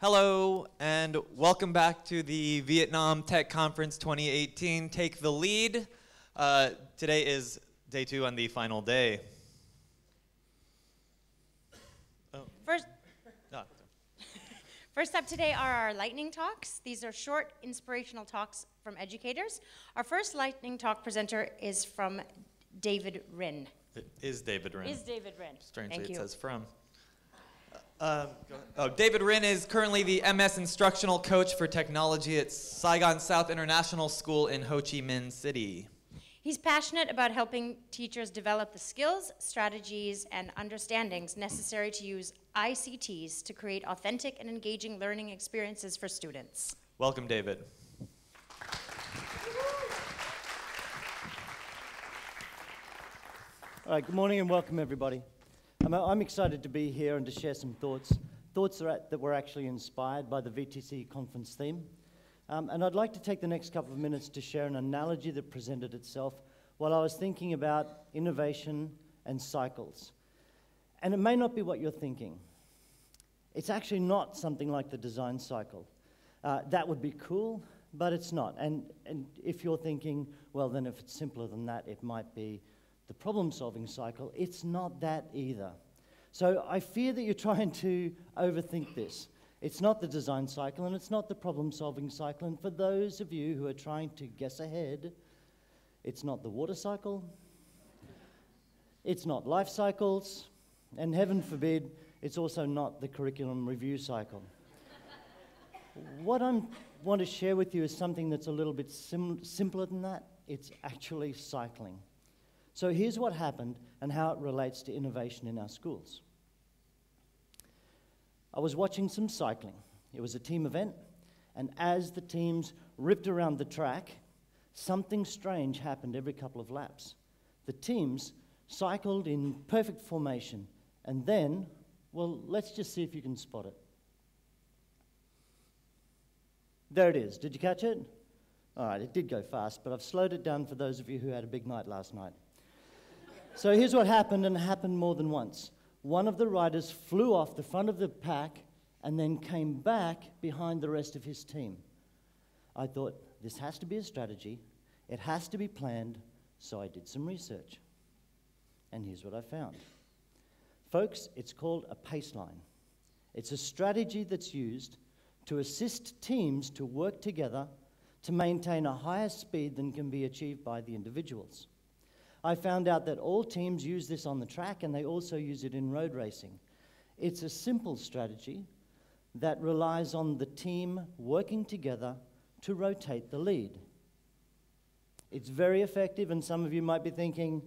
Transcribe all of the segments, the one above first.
Hello, and welcome back to the Vietnam Tech Conference 2018. Take the lead. Today is day 2 and the final day. First up today are our lightning talks. These are short, inspirational talks from educators. Our first lightning talk presenter is from David Rinn. It is David Rinn. Is David Rinn. Strangely, Thank you. It says from. David Rinn is currently the MS Instructional Coach for Technology at Saigon South International School in Ho Chi Minh City. He's passionate about helping teachers develop the skills, strategies, and understandings necessary to use ICTs to create authentic and engaging learning experiences for students. Welcome, David. All right, good morning and welcome, everybody. I'm excited to be here and to share some thoughts that were actually inspired by the VTC conference theme. And I'd like to take the next couple of minutes to share an analogy that presented itself while I was thinking about innovation and cycles. And it may not be what you're thinking. It's actually not something like the design cycle. That would be cool, but it's not. And if you're thinking, well, then if it's simpler than that, it might be the problem-solving cycle. It's not that either. So I fear that you're trying to overthink this. It's not the design cycle, and it's not the problem-solving cycle. And for those of you who are trying to guess ahead, it's not the water cycle, it's not life cycles, and heaven forbid, it's also not the curriculum review cycle. What I want to share with you is something that's a little bit simpler than that. It's actually cycling. So here's what happened and how it relates to innovation in our schools. I was watching some cycling. It was a team event, and as the teams ripped around the track, something strange happened every couple of laps. The teams cycled in perfect formation, and then, well, let's just see if you can spot it. There it is. Did you catch it? All right, it did go fast, but I've slowed it down for those of you who had a big night last night. So here's what happened, and it happened more than once. One of the riders flew off the front of the pack and then came back behind the rest of his team. I thought, this has to be a strategy. It has to be planned, so I did some research. And here's what I found. Folks, it's called a pace line. It's a strategy that's used to assist teams to work together to maintain a higher speed than can be achieved by the individuals. I found out that all teams use this on the track, and they also use it in road racing. It's a simple strategy that relies on the team working together to rotate the lead. It's very effective, and some of you might be thinking,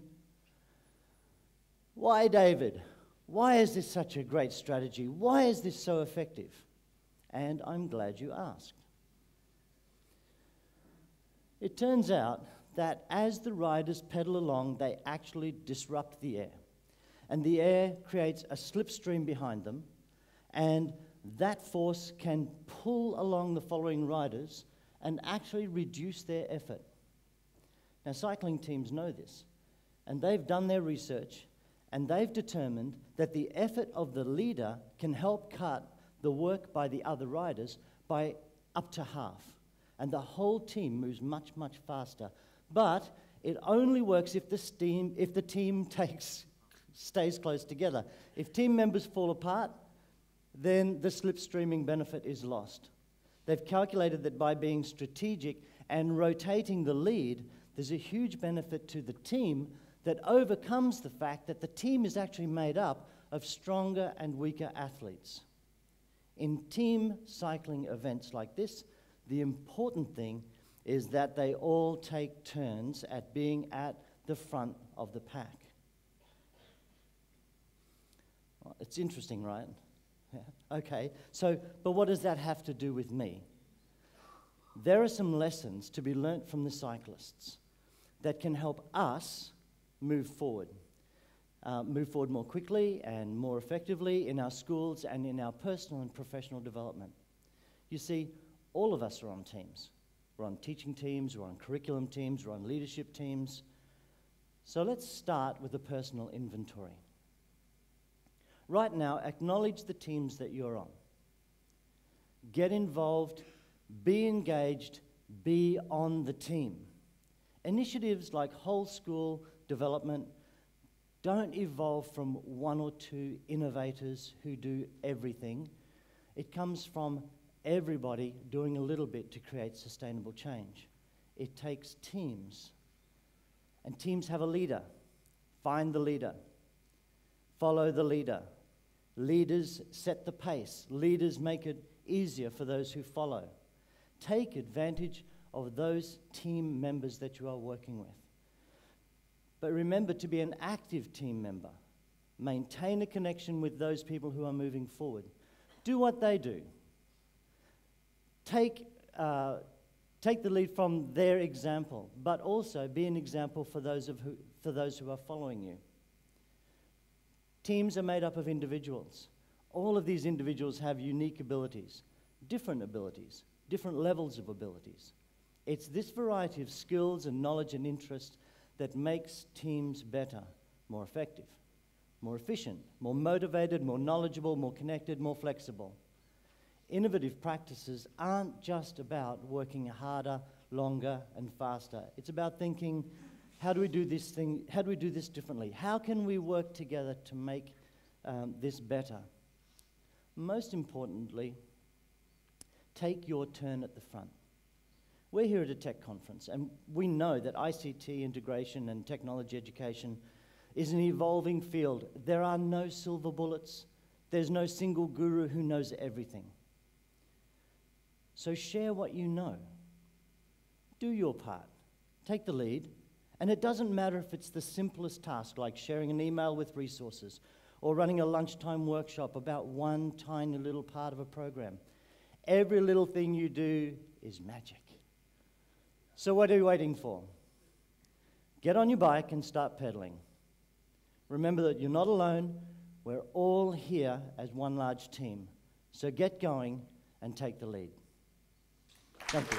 why, David? Why is this such a great strategy? Why is this so effective? And I'm glad you asked. It turns out that as the riders pedal along, they actually disrupt the air. And the air creates a slipstream behind them, and that force can pull along the following riders and actually reduce their effort. Now, cycling teams know this, and they've done their research, and they've determined that the effort of the leader can help cut the work by the other riders by up to half. And the whole team moves much, much faster. But it only works if the team stays close together. If team members fall apart, then the slipstreaming benefit is lost. They've calculated that by being strategic and rotating the lead, there's a huge benefit to the team that overcomes the fact that the team is actually made up of stronger and weaker athletes. In team cycling events like this, the important thing is that they all take turns at being at the front of the pack. Well, it's interesting, right? Yeah. Okay, but what does that have to do with me? There are some lessons to be learnt from the cyclists that can help us move forward more quickly and more effectively in our schools and in our personal and professional development. You see, all of us are on teams. We're on teaching teams, we're on curriculum teams, we're on leadership teams. So let's start with a personal inventory. Right now, acknowledge the teams that you're on. get involved, be engaged, be on the team. Initiatives like whole school development don't evolve from one or two innovators who do everything. It comes from everybody doing a little bit to create sustainable change. It takes teams, and teams have a leader. Find the leader. Follow the leader. Leaders set the pace. Leaders make it easier for those who follow. Take advantage of those team members that you are working with. But remember to be an active team member. Maintain a connection with those people who are moving forward. Do what they do. Take the lead from their example, but also be an example for those who are following you. Teams are made up of individuals. All of these individuals have unique abilities, different levels of abilities. It's this variety of skills and knowledge and interest that makes teams better, more effective, more efficient, more motivated, more knowledgeable, more connected, more flexible. Innovative practices aren't just about working harder, longer, and faster. It's about thinking, how do we do this differently? How can we work together to make this better? Most importantly, take your turn at the front. We're here at a tech conference, and we know that ICT integration and technology education is an evolving field. There are no silver bullets. There's no single guru who knows everything. So share what you know. Do your part. Take the lead. And it doesn't matter if it's the simplest task, like sharing an email with resources, or running a lunchtime workshop about one tiny little part of a program. Every little thing you do is magic. So what are you waiting for? Get on your bike and start pedaling. Remember that you're not alone. We're all here as one large team. So get going and take the lead. Thank you.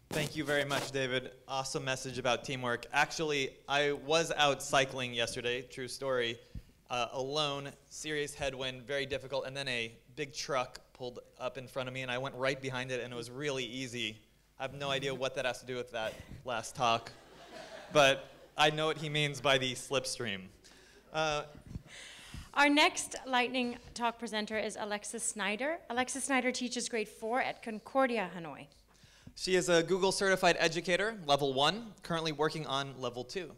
Thank you very much, David. Awesome message about teamwork. Actually, I was out cycling yesterday, true story, alone, serious headwind, very difficult, and then a big truck pulled up in front of me, and I went right behind it, and it was really easy. I have no idea what that has to do with that last talk, but I know what he means by the slipstream. Our next lightning talk presenter is Alexis Snyder. Alexis Snyder teaches grade 4 at Concordia, Hanoi. She is a Google certified educator, level 1, currently working on level 2.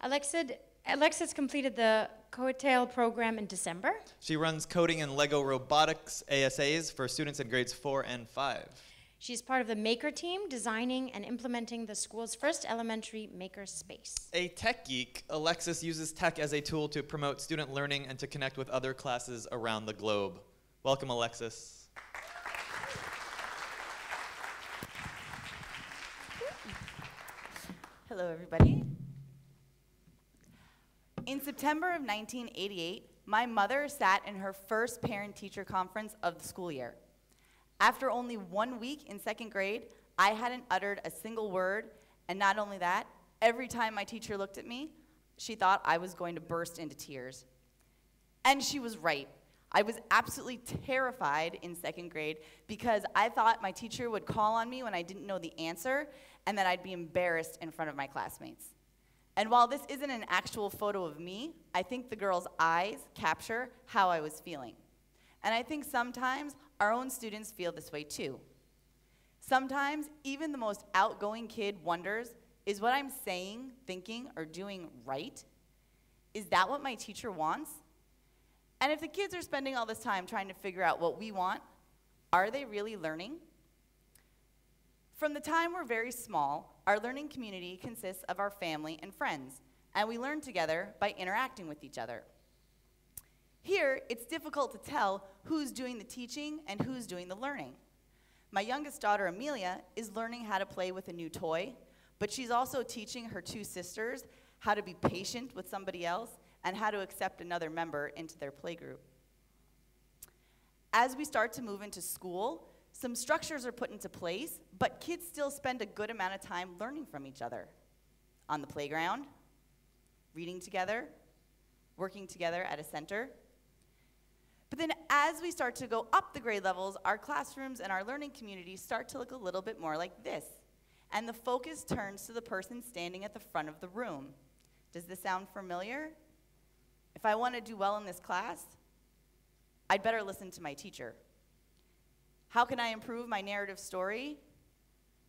Alexis completed the Coattail program in December. She runs coding and Lego robotics ASAs for students in grades 4 and 5. She's part of the Maker team, designing and implementing the school's first elementary maker space. A tech geek, Alexis uses tech as a tool to promote student learning and to connect with other classes around the globe. Welcome, Alexis. Hello, everybody. In September of 1988, my mother sat in her first parent-teacher conference of the school year. After only 1 week in 2nd grade, I hadn't uttered a single word, and not only that, every time my teacher looked at me, she thought I was going to burst into tears. And she was right. I was absolutely terrified in 2nd grade because I thought my teacher would call on me when I didn't know the answer and that I'd be embarrassed in front of my classmates. And while this isn't an actual photo of me, I think the girl's eyes capture how I was feeling. And I think sometimes our own students feel this way too. Sometimes even the most outgoing kid wonders, is what I'm saying, thinking, or doing right? Is that what my teacher wants? And if the kids are spending all this time trying to figure out what we want, are they really learning? From the time we're very small, our learning community consists of our family and friends, and we learn together by interacting with each other. Here, it's difficult to tell who's doing the teaching and who's doing the learning. My youngest daughter, Amelia, is learning how to play with a new toy, but she's also teaching her 2 sisters how to be patient with somebody else and how to accept another member into their playgroup. As we start to move into school, some structures are put into place, but kids still spend a good amount of time learning from each other. on the playground, reading together, working together at a center. But then as we start to go up the grade levels, our classrooms and our learning communities start to look a little bit more like this. And the focus turns to the person standing at the front of the room. Does this sound familiar? If I want to do well in this class, I'd better listen to my teacher. How can I improve my narrative story?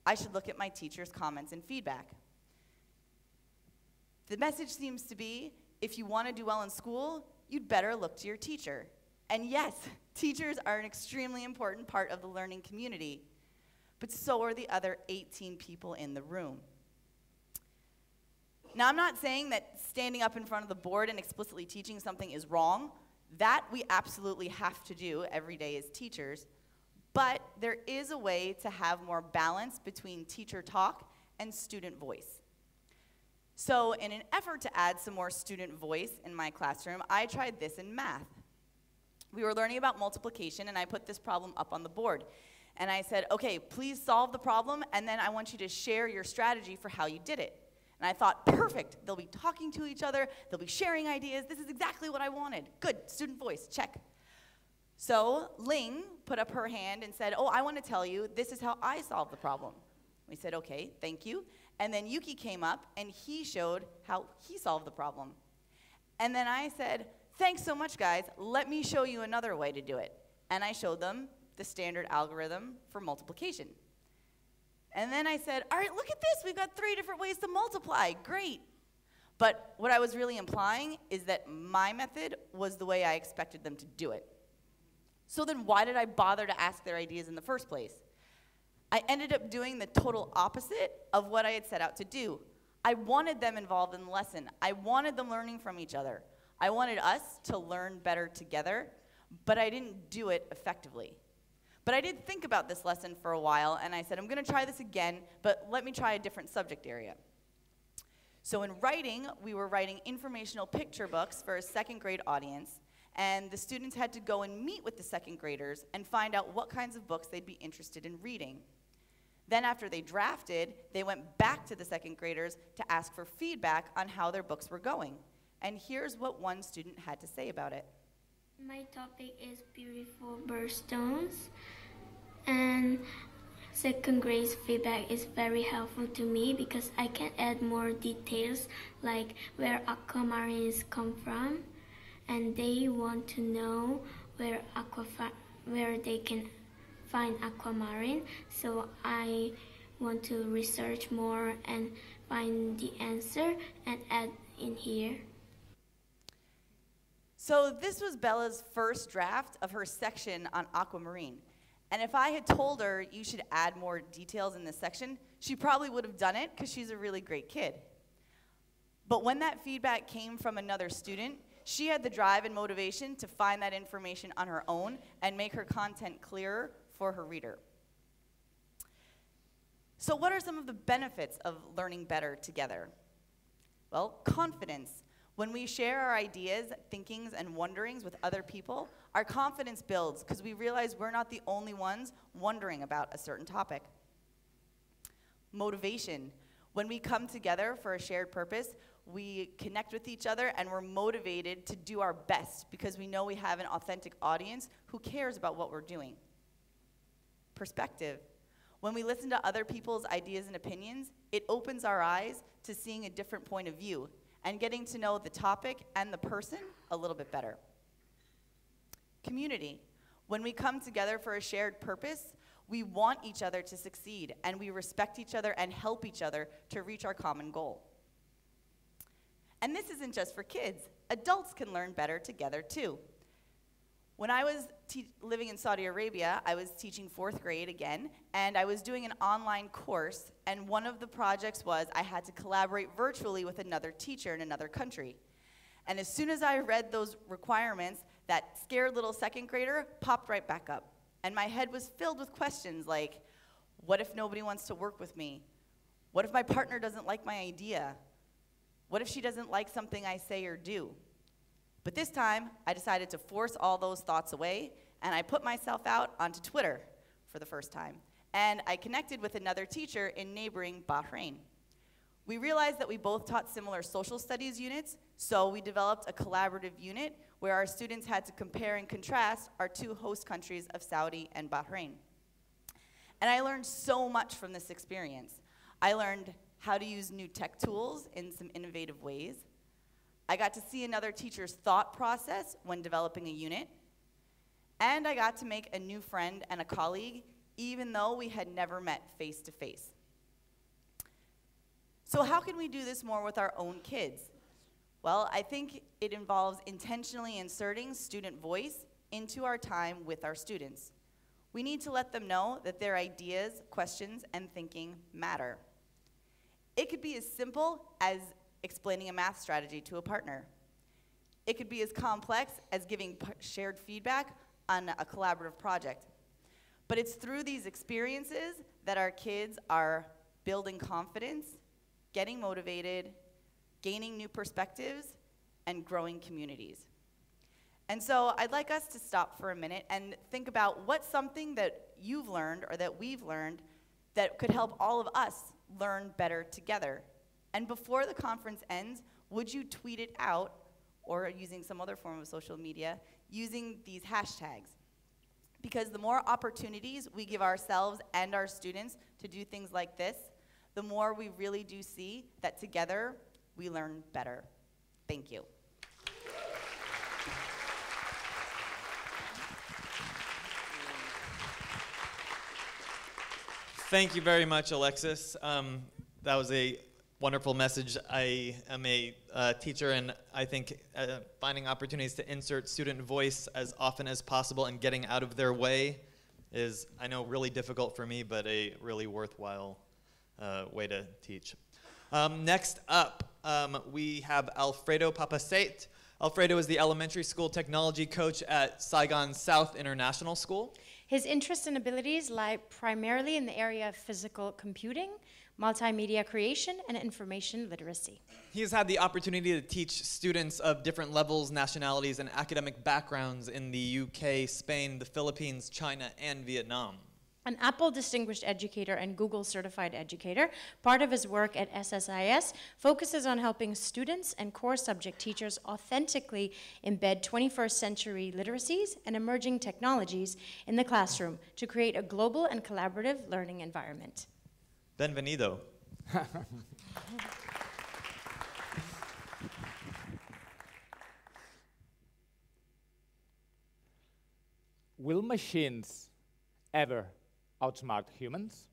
I should look at my teacher's comments and feedback. The message seems to be, if you want to do well in school, you'd better look to your teacher. And yes, teachers are an extremely important part of the learning community, but so are the other 18 people in the room. Now, I'm not saying that standing up in front of the board and explicitly teaching something is wrong. That we absolutely have to do every day as teachers, but there is a way to have more balance between teacher talk and student voice. So in an effort to add some more student voice in my classroom, I tried this in math. We were learning about multiplication, and I put this problem up on the board. And I said, okay, please solve the problem, and then I want you to share your strategy for how you did it. And I thought, perfect, they'll be talking to each other, they'll be sharing ideas, this is exactly what I wanted. Good, student voice, check. So Ling put up her hand and said, oh, I want to tell you, this is how I solved the problem. We said, okay, thank you. And then Yuki came up, and he showed how he solved the problem. And then I said, thanks so much, guys. Let me show you another way to do it. And I showed them the standard algorithm for multiplication. And then I said, all right, look at this. We've got 3 different ways to multiply. Great. But what I was really implying is that my method was the way I expected them to do it. So then why did I bother to ask their ideas in the first place? I ended up doing the total opposite of what I had set out to do. I wanted them involved in the lesson. I wanted them learning from each other. I wanted us to learn better together, but I didn't do it effectively. But I did think about this lesson for a while, and I said, I'm going to try this again, but let me try a different subject area. So in writing, we were writing informational picture books for a 2nd grade audience, and the students had to go and meet with the 2nd graders and find out what kinds of books they'd be interested in reading. Then after they drafted, they went back to the 2nd graders to ask for feedback on how their books were going. And here's what one student had to say about it. My topic is beautiful birthstones, and 2nd grade's feedback is very helpful to me because I can add more details like where aquamarines come from, and they want to know where they can find aquamarine, so I want to research more and find the answer and add in here. So this was Bella's first draft of her section on aquamarine. And if I had told her you should add more details in this section, she probably would have done it because she's a really great kid. But when that feedback came from another student, she had the drive and motivation to find that information on her own and make her content clearer for her reader. So what are some of the benefits of learning better together? Well, confidence. When we share our ideas, thinkings, and wonderings with other people, our confidence builds because we realize we're not the only ones wondering about a certain topic. Motivation. When we come together for a shared purpose, we connect with each other and we're motivated to do our best because we know we have an authentic audience who cares about what we're doing. Perspective. When we listen to other people's ideas and opinions, it opens our eyes to seeing a different point of view and getting to know the topic and the person a little bit better. Community. When we come together for a shared purpose, we want each other to succeed, and we respect each other and help each other to reach our common goal. And this isn't just for kids. Adults can learn better together too. When I was living in Saudi Arabia, I was teaching 4th grade again, and I was doing an online course, and one of the projects was I had to collaborate virtually with another teacher in another country. And as soon as I read those requirements, that scared little 2nd grader popped right back up. And my head was filled with questions like, what if nobody wants to work with me? What if my partner doesn't like my idea? What if she doesn't like something I say or do? But this time, I decided to force all those thoughts away, and I put myself out onto Twitter for the first time. And I connected with another teacher in neighboring Bahrain. We realized that we both taught similar social studies units, so we developed a collaborative unit where our students had to compare and contrast our two host countries of Saudi and Bahrain. And I learned so much from this experience. I learned how to use new tech tools in some innovative ways. I got to see another teacher's thought process when developing a unit. And I got to make a new friend and a colleague, even though we had never met face to face. So how can we do this more with our own kids? Well, I think it involves intentionally inserting student voice into our time with our students. We need to let them know that their ideas, questions, and thinking matter. It could be as simple as explaining a math strategy to a partner. It could be as complex as giving shared feedback on a collaborative project. But it's through these experiences that our kids are building confidence, getting motivated, gaining new perspectives, and growing communities. And so I'd like us to stop for a minute and think about what's something that you've learned or that we've learned that could help all of us learn better together. And before the conference ends, would you tweet it out, or using some other form of social media, using these hashtags? Because the more opportunities we give ourselves and our students to do things like this, the more we really do see that together we learn better. Thank you. Thank you very much, Alexis. That was a wonderful message. I am a teacher, and I think finding opportunities to insert student voice as often as possible and getting out of their way is, I know, really difficult for me, but a really worthwhile way to teach. Next up, we have Alfredo Papaseit. Alfredo is the elementary school technology coach at Saigon South International School. His interests and abilities lie primarily in the area of physical computing, multimedia creation, and information literacy. He has had the opportunity to teach students of different levels, nationalities, and academic backgrounds in the UK, Spain, the Philippines, China, and Vietnam. An Apple Distinguished Educator and Google Certified Educator, part of his work at SSIS focuses on helping students and core subject teachers authentically embed 21st century literacies and emerging technologies in the classroom to create a global and collaborative learning environment. Benvenido. Will machines ever outsmart humans?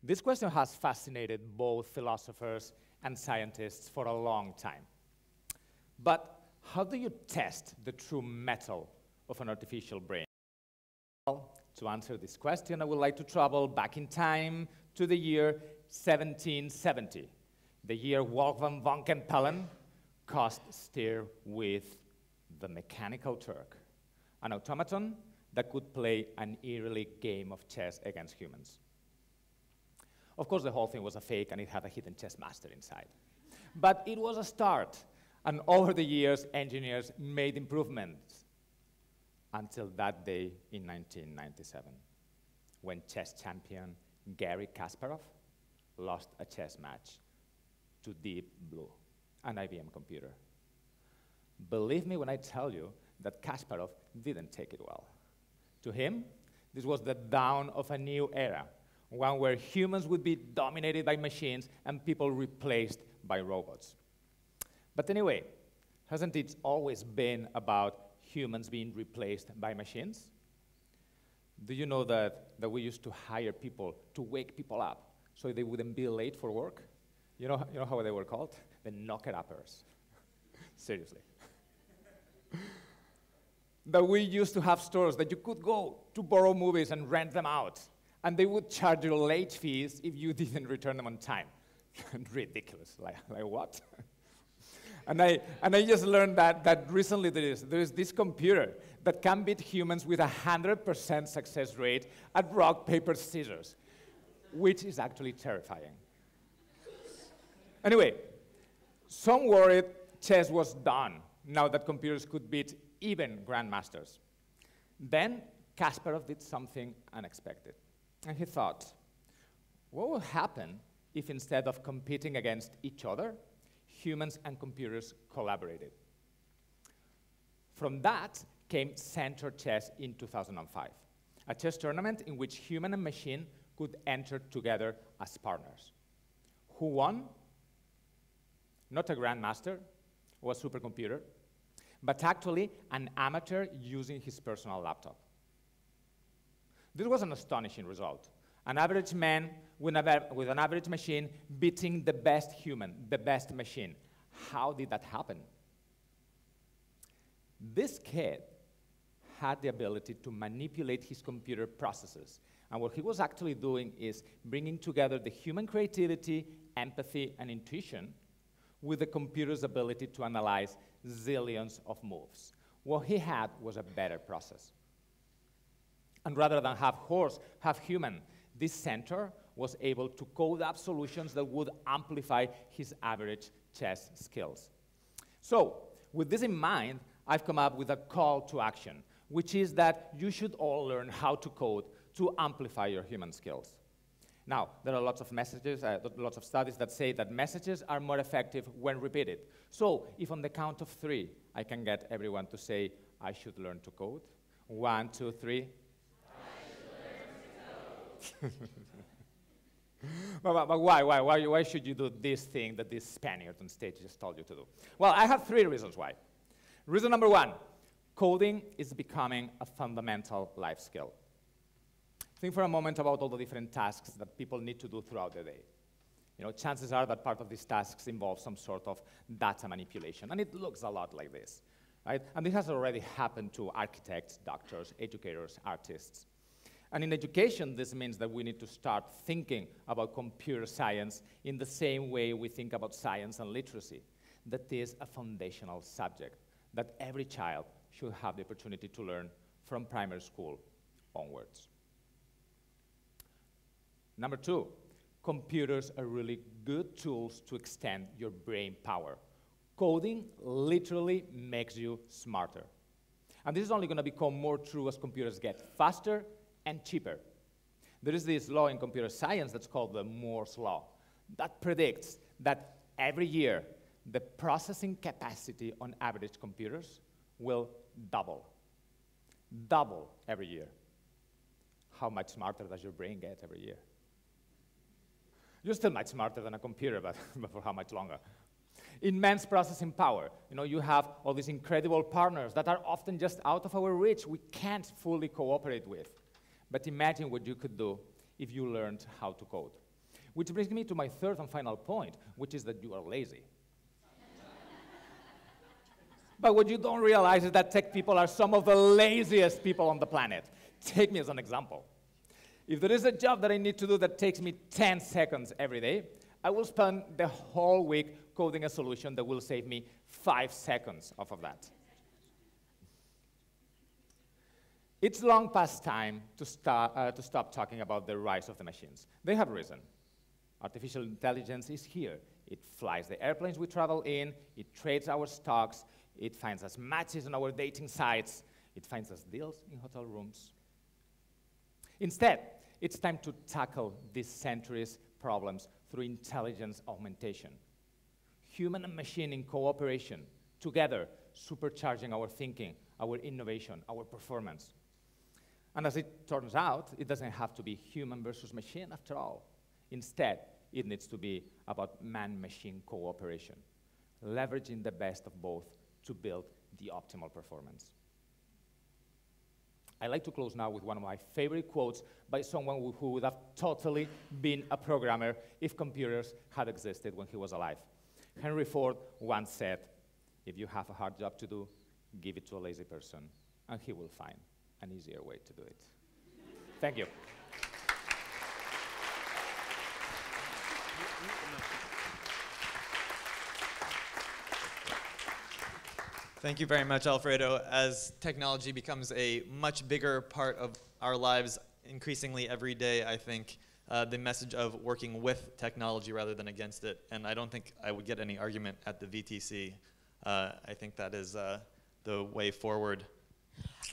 This question has fascinated both philosophers and scientists for a long time. But how do you test the true mettle of an artificial brain? Well, to answer this question, I would like to travel back in time to the year 1770, the year Wolfgang von Kempelen caused stir with the Mechanical Turk, an automaton that could play an eerily game of chess against humans. Of course, the whole thing was a fake, and it had a hidden chess master inside. But it was a start, and over the years, engineers made improvements until that day in 1997, when chess champion Garry Kasparov lost a chess match to Deep Blue, an IBM computer. Believe me when I tell you that Kasparov didn't take it well. To him, this was the dawn of a new era, one where humans would be dominated by machines and people replaced by robots. But anyway, hasn't it always been about humans being replaced by machines? Do you know that we used to hire people to wake people up so they wouldn't be late for work? You know how they were called? The knock-it-uppers. Seriously. That we used to have stores that you could go to borrow movies and rent them out, and they would charge you late fees if you didn't return them on time. Ridiculous, like what? And I just learned that recently there is this computer that can beat humans with 100% success rate at rock, paper, scissors, which is actually terrifying. Anyway, some worried chess was done now that computers could beat even grandmasters. Then Kasparov did something unexpected. And he thought, what will happen if instead of competing against each other, humans and computers collaborated. From that came Center Chess in 2005, a chess tournament in which human and machine could enter together as partners. Who won? Not a grandmaster or a supercomputer, but actually an amateur using his personal laptop. This was an astonishing result. An average man with an average machine beating the best human, the best machine. How did that happen? This kid had the ability to manipulate his computer processes. And what he was actually doing is bringing together the human creativity, empathy, and intuition with the computer's ability to analyze zillions of moves. What he had was a better process. And rather than have horse, have human, this center was able to code up solutions that would amplify his average chess skills. So, with this in mind, I've come up with a call to action, which is that you should all learn how to code to amplify your human skills. Now, there are lots of messages, lots of studies that say that messages are more effective when repeated. So, if on the count of 3, I can get everyone to say, I should learn to code. 1, 2, 3. But why should you do this thing that this Spaniard on stage just told you to do? Well, I have 3 reasons why. Reason number 1, coding is becoming a fundamental life skill. Think for a moment about all the different tasks that people need to do throughout the day. You know, chances are that part of these tasks involve some sort of data manipulation, and it looks a lot like this, right? And this has already happened to architects, doctors, educators, artists. And in education, this means that we need to start thinking about computer science in the same way we think about science and literacy, that is a foundational subject that every child should have the opportunity to learn from primary school onwards. Number 2, computers are really good tools to extend your brain power. Coding literally makes you smarter. And this is only going to become more true as computers get faster and cheaper. There is this law in computer science that's called the Moore's Law that predicts that every year the processing capacity on average computers will double. Double every year. How much smarter does your brain get every year? You're still much smarter than a computer, but for how much longer? Immense processing power. You know, you have all these incredible partners that are often just out of our reach, we can't fully cooperate with. But imagine what you could do if you learned how to code. Which brings me to my 3rd and final point, which is that you are lazy. But what you don't realize is that tech people are some of the laziest people on the planet. Take me as an example. If there is a job that I need to do that takes me 10 seconds every day, I will spend the whole week coding a solution that will save me 5 seconds off of that. It's long past time to stop talking about the rise of the machines. They have risen. Artificial intelligence is here. It flies the airplanes we travel in, it trades our stocks, it finds us matches on our dating sites, it finds us deals in hotel rooms. Instead, it's time to tackle this century's problems through intelligence augmentation. Human and machine in cooperation, together, supercharging our thinking, our innovation, our performance. And as it turns out, it doesn't have to be human versus machine after all. Instead, it needs to be about man-machine cooperation, leveraging the best of both to build the optimal performance. I'd like to close now with one of my favorite quotes by someone who would have totally been a programmer if computers had existed when he was alive. Henry Ford once said, if you have a hard job to do, give it to a lazy person, and he will find an easier way to do it. Thank you. Thank you very much, Alfredo. As technology becomes a much bigger part of our lives increasingly every day, I think the message of working with technology rather than against it, and I don't think I would get any argument at the VTC. I think that is the way forward.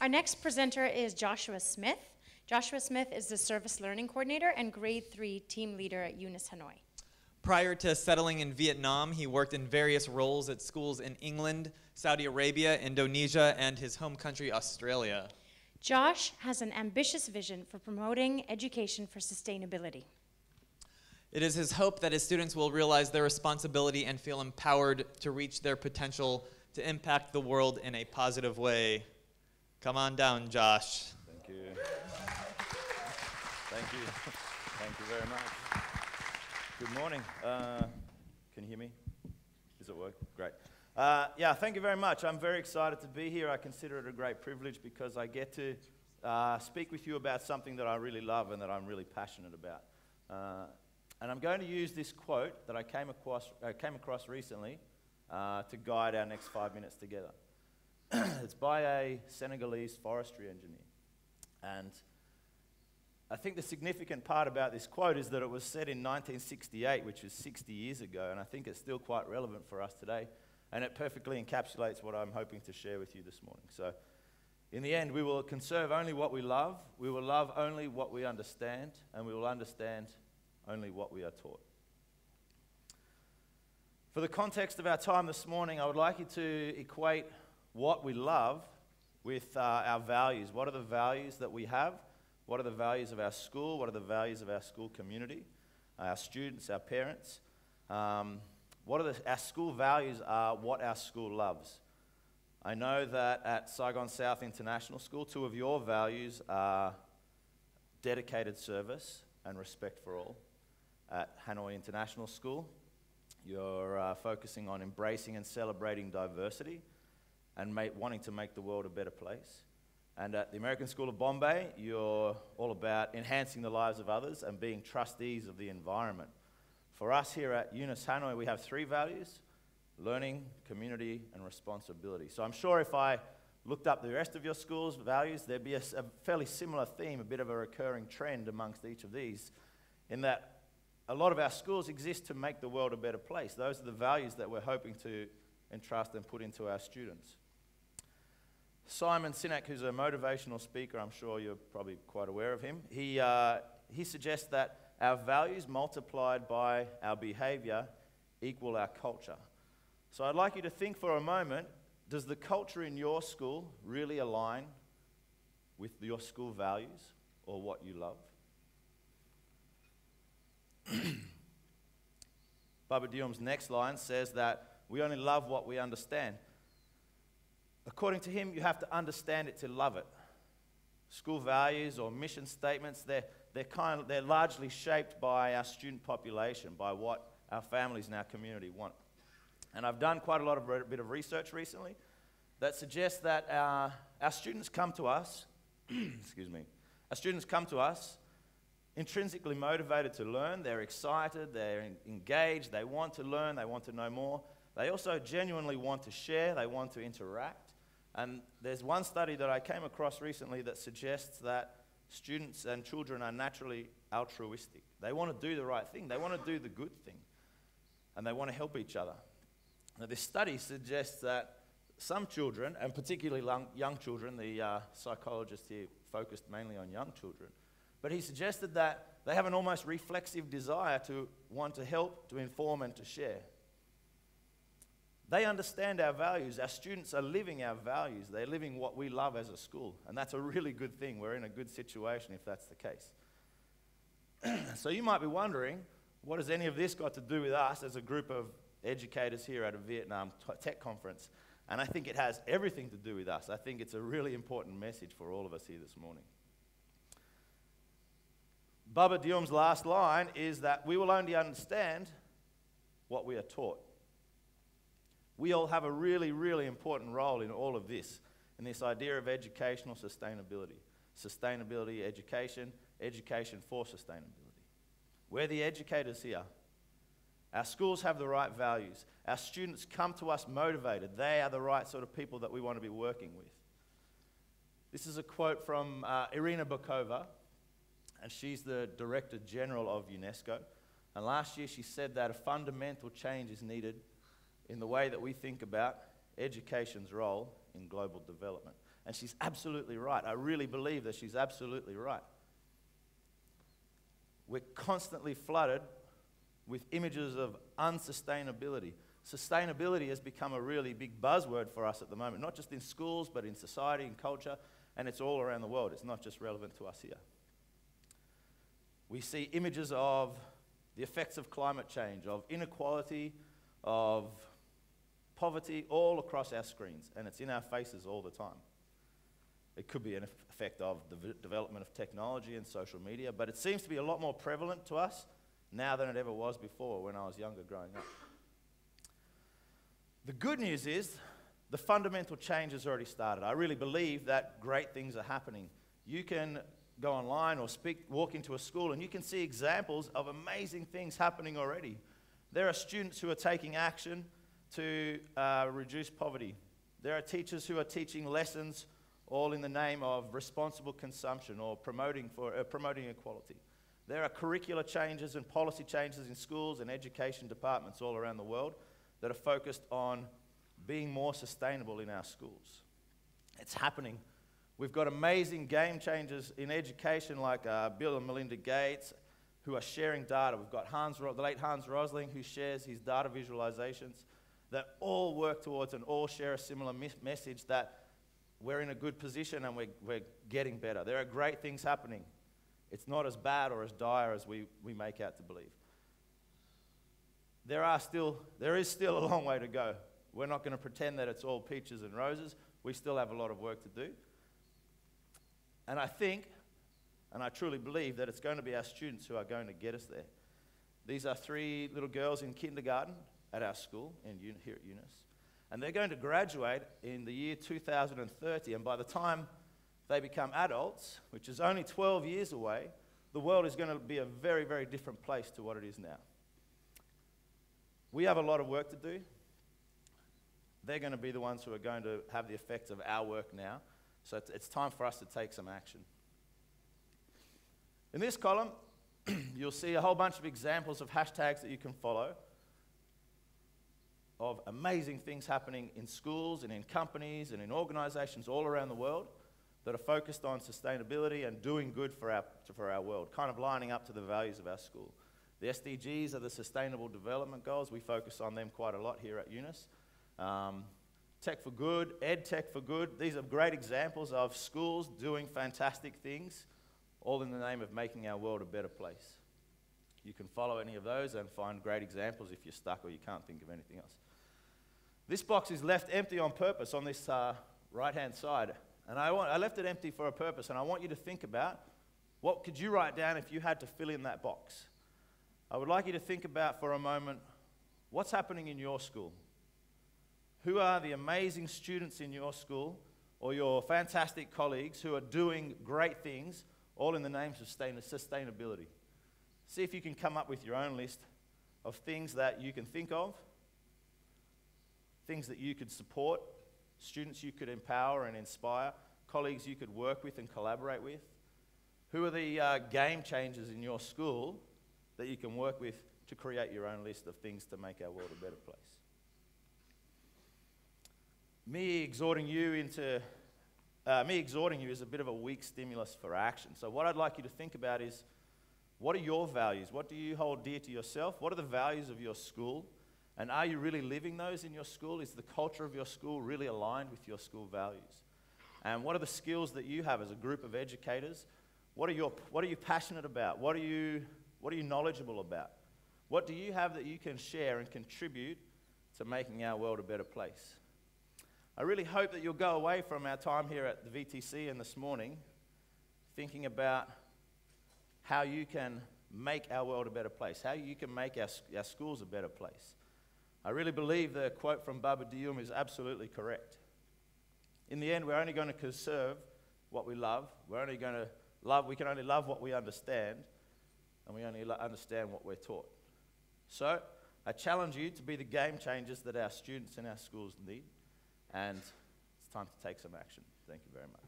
Our next presenter is Joshua Smith. Joshua Smith is the Service Learning Coordinator and Grade 3 Team Leader at UNIS Hanoi. Prior to settling in Vietnam, he worked in various roles at schools in England, Saudi Arabia, Indonesia, and his home country, Australia. Josh has an ambitious vision for promoting education for sustainability. It is his hope that his students will realize their responsibility and feel empowered to reach their potential to impact the world in a positive way. Come on down, Josh. Thank you. Thank you. Thank you very much. Good morning. Can you hear me? Does it work? Great. Yeah, thank you very much. I'm very excited to be here. I consider it a great privilege because I get to speak with you about something that I really love and that I'm really passionate about. And I'm going to use this quote that I came across recently to guide our next 5 minutes together. It's by a Senegalese forestry engineer. And I think the significant part about this quote is that it was said in 1968, which is 60 years ago, and I think it's still quite relevant for us today, and it perfectly encapsulates what I'm hoping to share with you this morning. So, in the end, we will conserve only what we love, we will love only what we understand, and we will understand only what we are taught. For the context of our time this morning, I would like you to equate what we love with our values. What are the values that we have? What are the values of our school? What are the values of our school community, our students, our parents? Our school values are what our school loves. I know that at Saigon South International School, 2 of your values are dedicated service and respect for all. At Hanoi International School, you're focusing on embracing and celebrating diversity and wanting to make the world a better place. And at the American School of Bombay, you're all about enhancing the lives of others and being trustees of the environment. For us here at UNIS Hanoi, we have 3 values: learning, community, and responsibility. So I'm sure if I looked up the rest of your school's values, there'd be a fairly similar theme, a bit of a recurring trend amongst each of these, in that a lot of our schools exist to make the world a better place. Those are the values that we're hoping to entrust and put into our students. Simon Sinek, who's a motivational speaker, I'm sure you're probably quite aware of him, he suggests that our values multiplied by our behavior equal our culture. So I'd like you to think for a moment, does the culture in your school really align with your school values or what you love? Baba Diom's next line says that we only love what we understand. According to him, you have to understand it to love it. School values or mission statements, they're largely shaped by our student population, by what our families and our community want. And I've done quite a bit of research recently that suggests that our students come to us, our students come to us intrinsically motivated to learn. They're excited, they're engaged, they want to learn, they want to know more. They also genuinely want to share, they want to interact. And there's one study that I came across recently that suggests that students and children are naturally altruistic. They want to do the right thing, they want to do the good thing, and they want to help each other. Now, this study suggests that some children, and particularly young children, the psychologist here focused mainly on young children, but he suggested that they have an almost reflexive desire to want to help, to inform, and to share. They understand our values. Our students are living our values. They're living what we love as a school, and that's a really good thing. We're in a good situation if that's the case. So you might be wondering, what has any of this got to do with us as a group of educators here at a Vietnam Tech Conference? And I think it has everything to do with us. I think it's a really important message for all of us here this morning. Baba Diom's last line is that we will only understand what we are taught. We all have a really, really important role in all of this, in this idea of educational sustainability. Sustainability, education, education for sustainability. We're the educators here. Our schools have the right values. Our students come to us motivated. They are the right sort of people that we want to be working with. This is a quote from Irina Bokova, and she's the Director General of UNESCO. And last year she said that a fundamental change is needed in the way that we think about education's role in global development. And she's absolutely right. I really believe that she's absolutely right. We're constantly flooded with images of unsustainability. Sustainability has become a really big buzzword for us at the moment, not just in schools, but in society and culture, and it's all around the world. It's not just relevant to us here. We see images of the effects of climate change, of inequality, of poverty, all across our screens, and it's in our faces all the time. It could be an effect of the development of technology and social media, but it seems to be a lot more prevalent to us now than it ever was before when I was younger growing up. The good news is the fundamental change has already started. I really believe that great things are happening. You can go online or walk into a school and you can see examples of amazing things happening already. There are students who are taking action to reduce poverty. There are teachers who are teaching lessons all in the name of responsible consumption or promoting equality. There are curricular changes and policy changes in schools and education departments all around the world that are focused on being more sustainable in our schools. It's happening. We've got amazing game changers in education like Bill and Melinda Gates who are sharing data. We've got the late Hans Rosling who shares his data visualizations that all work towards and all share a similar message that we're in a good position and we're getting better. There are great things happening. It's not as bad or as dire as we make out to believe. There is still a long way to go. We're not going to pretend that it's all peaches and roses. We still have a lot of work to do. And I think, and I truly believe, that it's going to be our students who are going to get us there. These are 3 little girls in kindergarten at our school here at Eunice. And they're going to graduate in the year 2030. And by the time they become adults, which is only 12 years away, the world is going to be a very, very different place to what it is now. We have a lot of work to do. They're going to be the ones who are going to have the effects of our work now. So it's time for us to take some action. In this column, you'll see a whole bunch of examples of hashtags that you can follow of amazing things happening in schools and in companies and in organizations all around the world that are focused on sustainability and doing good for our world, kind of lining up to the values of our school. The SDGs are the Sustainable Development Goals. We focus on them quite a lot here at Eunice. Tech for Good, Ed Tech for Good. These are great examples of schools doing fantastic things, all in the name of making our world a better place. You can follow any of those and find great examples if you're stuck or you can't think of anything else. This box is left empty on purpose on this right-hand side. And I left it empty for a purpose, and I want you to think about what could you write down if you had to fill in that box. I would like you to think about for a moment what's happening in your school. Who are the amazing students in your school or your fantastic colleagues who are doing great things, all in the name of sustainability? See if you can come up with your own list of things that you can think of, things that you could support, students you could empower and inspire, colleagues you could work with and collaborate with. Who are the game changers in your school that you can work with to create your own list of things to make our world a better place? Me exhorting you is a bit of a weak stimulus for action. So what I'd like you to think about is, what are your values? What do you hold dear to yourself? What are the values of your school? And are you really living those in your school? Is the culture of your school really aligned with your school values? And what are the skills that you have as a group of educators? What are you passionate about? What are you knowledgeable about? What do you have that you can share and contribute to making our world a better place? I really hope that you'll go away from our time here at the VTC and this morning thinking about how you can make our world a better place, how you can make our schools a better place. I really believe the quote from Baba Diyum is absolutely correct. In the end, we're only going to conserve what we love. We can only love what we understand, and we only understand what we're taught. So, I challenge you to be the game changers that our students and our schools need, and it's time to take some action. Thank you very much.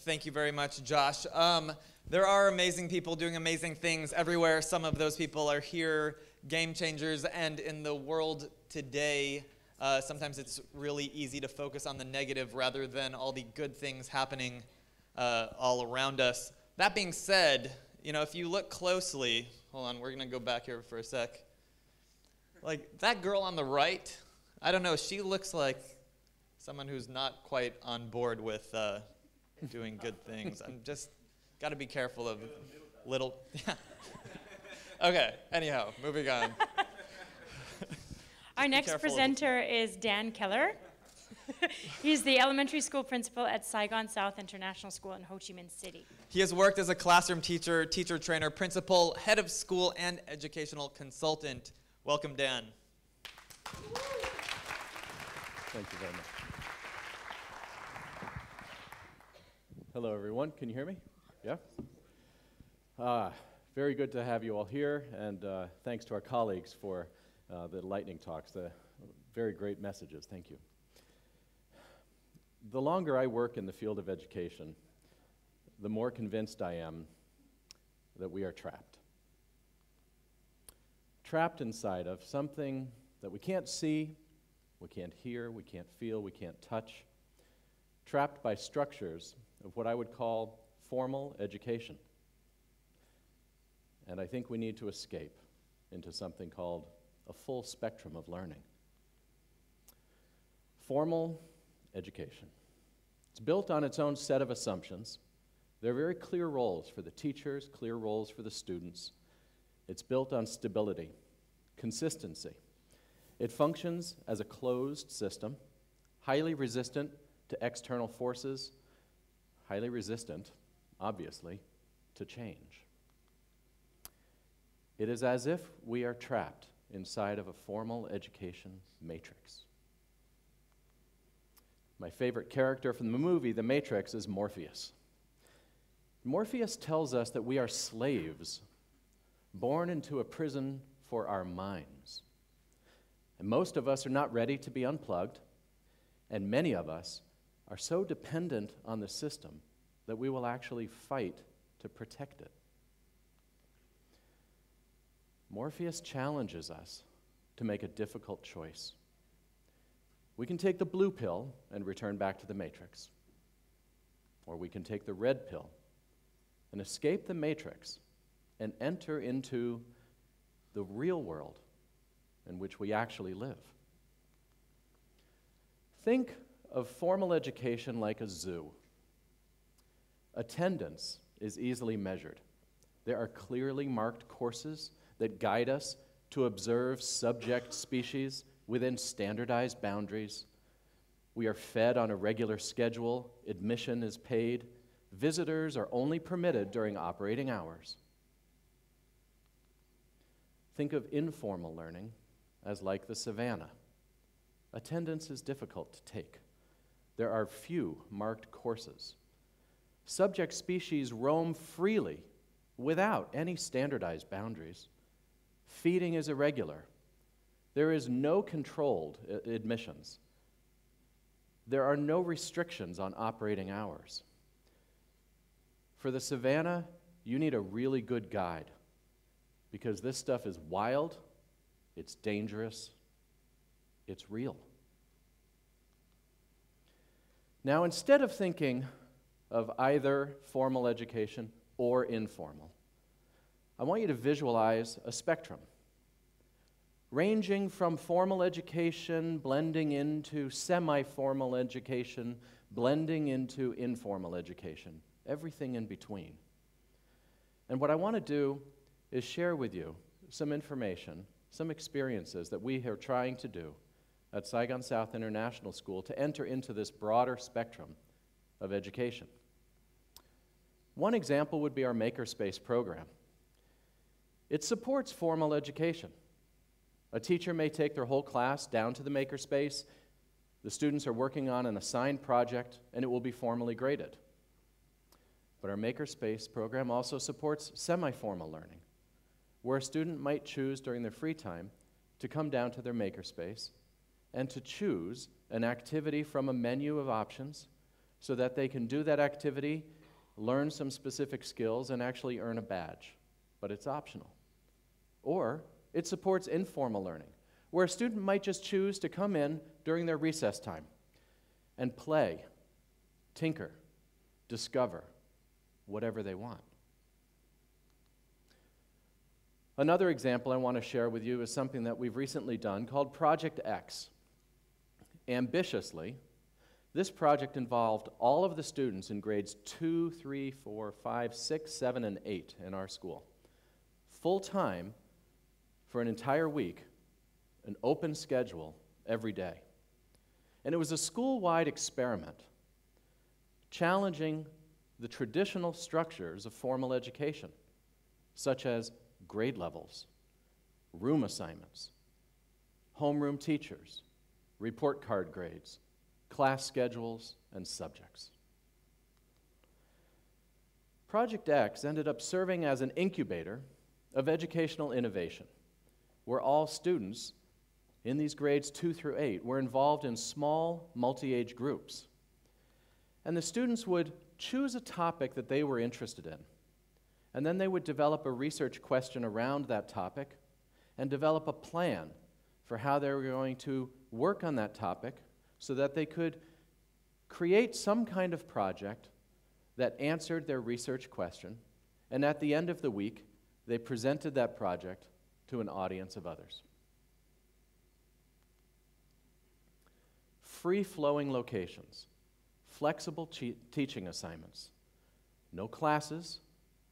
Thank you very much, Josh. There are amazing people doing amazing things everywhere. Some of those people are here, game changers, and in the world today, Sometimes it's really easy to focus on the negative rather than all the good things happening all around us. That being said, if you look closely, hold on, we're going to go back here for a sec. Like that girl on the right, I don't know, she looks like someone who's not quite on board with doing good things. I'm just got to be careful of little. Okay, anyhow, moving on. Our next presenter is Dan Keller. He's the elementary school principal at Saigon South International School in Ho Chi Minh City. He has worked as a classroom teacher, teacher trainer, principal, head of school, and educational consultant. Welcome, Dan. Thank you very much. Hello, everyone. Can you hear me? Yeah? Very good to have you all here, and thanks to our colleagues for the lightning talks, the very great messages. Thank you. The longer I work in the field of education, the more convinced I am that we are trapped. Trapped inside of something that we can't see, we can't hear, we can't feel, we can't touch. Trapped by structures of what I would call formal education. And I think we need to escape into something called a full spectrum of learning. Formal education. It's built on its own set of assumptions. There are very clear roles for the teachers, clear roles for the students. It's built on stability, consistency. It functions as a closed system, highly resistant to external forces, highly resistant, obviously, to change. It is as if we are trapped inside of a formal education matrix. My favorite character from the movie, The Matrix, is Morpheus. Morpheus tells us that we are slaves, born into a prison for our minds. And most of us are not ready to be unplugged, and many of us are so dependent on the system that we will actually fight to protect it. Morpheus challenges us to make a difficult choice. We can take the blue pill and return back to the matrix, or we can take the red pill and escape the matrix and enter into the real world in which we actually live. Think of formal education like a zoo. Attendance is easily measured. There are clearly marked courses that guide us to observe subject species within standardized boundaries. We are fed on a regular schedule. Admission is paid. Visitors are only permitted during operating hours. Think of informal learning as like the savannah. Attendance is difficult to take. There are few marked courses. Subject species roam freely without any standardized boundaries. Feeding is irregular. There is no controlled admissions. There are no restrictions on operating hours. For the savannah, you need a really good guide because this stuff is wild, it's dangerous, it's real. Now, instead of thinking of either formal education or informal, I want you to visualize a spectrum ranging from formal education, blending into semi-formal education, blending into informal education, everything in between. And what I want to do is share with you some information, some experiences that we are trying to do at Saigon South International School to enter into this broader spectrum of education. One example would be our Makerspace program. It supports formal education. A teacher may take their whole class down to the Makerspace. The students are working on an assigned project, and it will be formally graded. But our Makerspace program also supports semi-formal learning, where a student might choose during their free time to come down to their Makerspace and to choose an activity from a menu of options so that they can do that activity, learn some specific skills, and actually earn a badge. But it's optional. Or it supports informal learning, where a student might just choose to come in during their recess time and play, tinker, discover, whatever they want. Another example I want to share with you is something that we've recently done called Project X. Ambitiously, this project involved all of the students in grades 2, 3, 4, 5, 6, 7, and 8 in our school. Full-time for an entire week, an open schedule every day. And it was a school-wide experiment challenging the traditional structures of formal education, such as grade levels, room assignments, homeroom teachers, report card grades, class schedules, and subjects. Project X ended up serving as an incubator of educational innovation, where all students in these grades 2 through 8 were involved in small multi-age groups. And the students would choose a topic that they were interested in, and then they would develop a research question around that topic and develop a plan for how they were going to work on that topic so that they could create some kind of project that answered their research question, and at the end of the week, they presented that project to an audience of others. Free-flowing locations, flexible teaching assignments, no classes,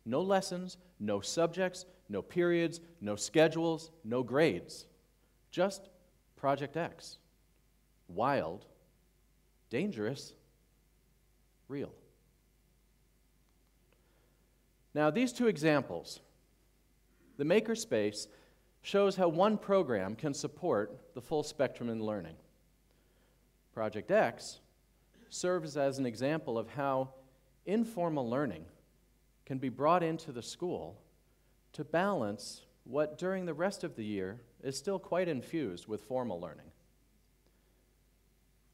no lessons, no subjects, no periods, no schedules, no grades. Just Project X. Wild, dangerous, real. Now, these two examples, the makerspace shows how one program can support the full spectrum in learning. Project X serves as an example of how informal learning can be brought into the school to balance what during the rest of the year is still quite infused with formal learning.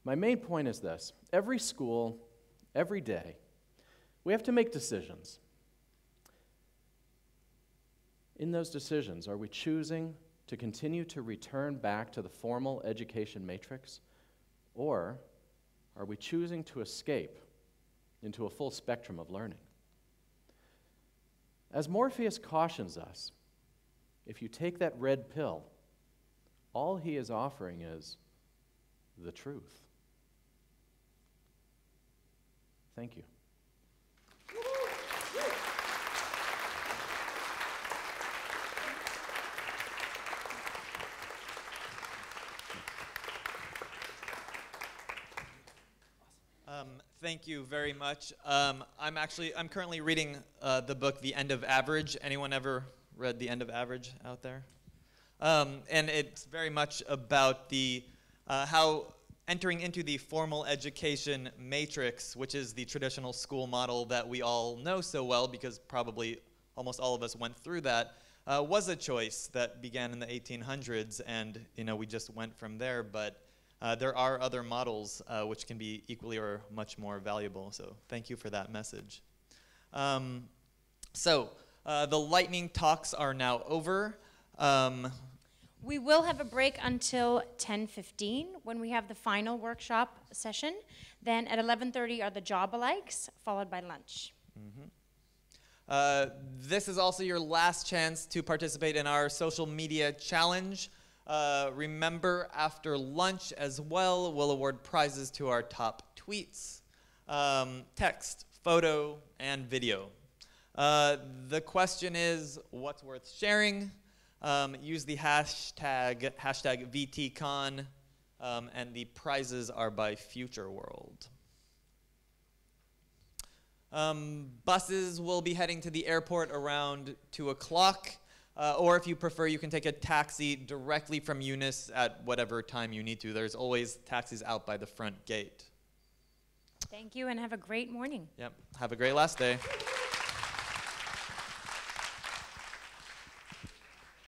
My main point is this: every school, every day, we have to make decisions. In those decisions, are we choosing to continue to return back to the formal education matrix, or are we choosing to escape into a full spectrum of learning? As Morpheus cautions us, if you take that red pill, all he is offering is the truth. Thank you. Thank you very much. I'm currently reading the book The End of Average. Anyone ever read The End of Average out there? And it's very much about the how entering into the formal education matrix, which is the traditional school model that we all know so well because probably almost all of us went through that, was a choice that began in the 1800s, and we just went from there. But there are other models which can be equally or much more valuable. So thank you for that message. The lightning talks are now over. We will have a break until 10:15 when we have the final workshop session. Then at 11:30 are the job-alikes, followed by lunch. This is also your last chance to participate in our social media challenge. Remember, after lunch as well, we'll award prizes to our top tweets, text, photo, and video. The question is, what's worth sharing? Use the hashtag VTCon, and the prizes are by Future World. Buses will be heading to the airport around 2 o'clock. Or if you prefer, you can take a taxi directly from Eunice at whatever time you need to. There's always taxis out by the front gate. Thank you, and have a great morning. Yep. Have a great last day.